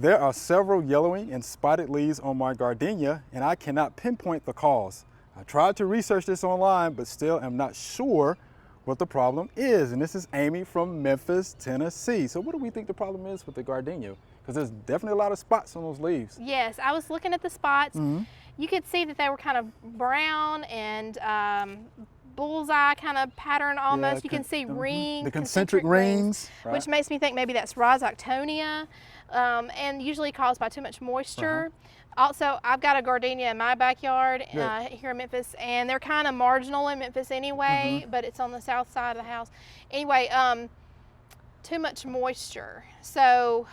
There are several yellowing and spotted leaves on my gardenia, and I cannot pinpoint the cause. I tried to research this online, but still am not sure what the problem is. And this is Amy from Memphis, Tennessee. So what do we think the problem is with the gardenia? Because there's definitely a lot of spots on those leaves. Yes, I was looking at the spots. You could see that they were kind of brown and bullseye kind of pattern almost. Yeah, you can see rings, the concentric rings, right. Which makes me think maybe that's Rhizoctonia, and usually caused by too much moisture. Also, I've got a gardenia in my backyard here in Memphis, and they're kind of marginal in Memphis anyway, but it's on the south side of the house. Anyway, too much moisture. So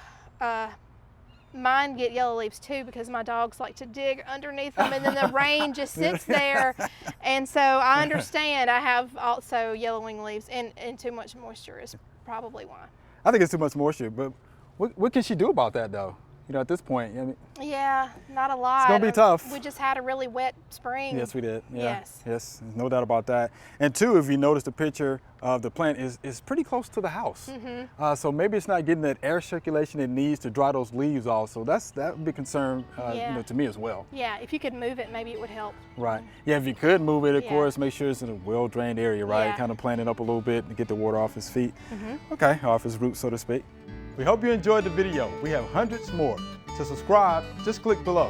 mine get yellow leaves too because my dogs like to dig underneath them, and then the rain just sits there. And so I understand I have also yellowing leaves, and too much moisture is probably why. I think it's too much moisture, but what can she do about that though? You know, at this point, I mean, yeah, not a lot. It's gonna be tough. We just had a really wet spring. Yes, we did. Yeah. Yes. Yes, no doubt about that. And two, if you notice the picture of the plant is pretty close to the house. So maybe it's not getting that air circulation it needs to dry those leaves off. So that would be a concern, you know, to me as well. Yeah, if you could move it, maybe it would help. Right. Yeah, if you could move it, of course, make sure it's in a well-drained area, right? Yeah. Kind of plant it up a little bit to get the water off his feet. Okay, off his roots, so to speak. We hope you enjoyed the video. We have hundreds more. To subscribe, just click below.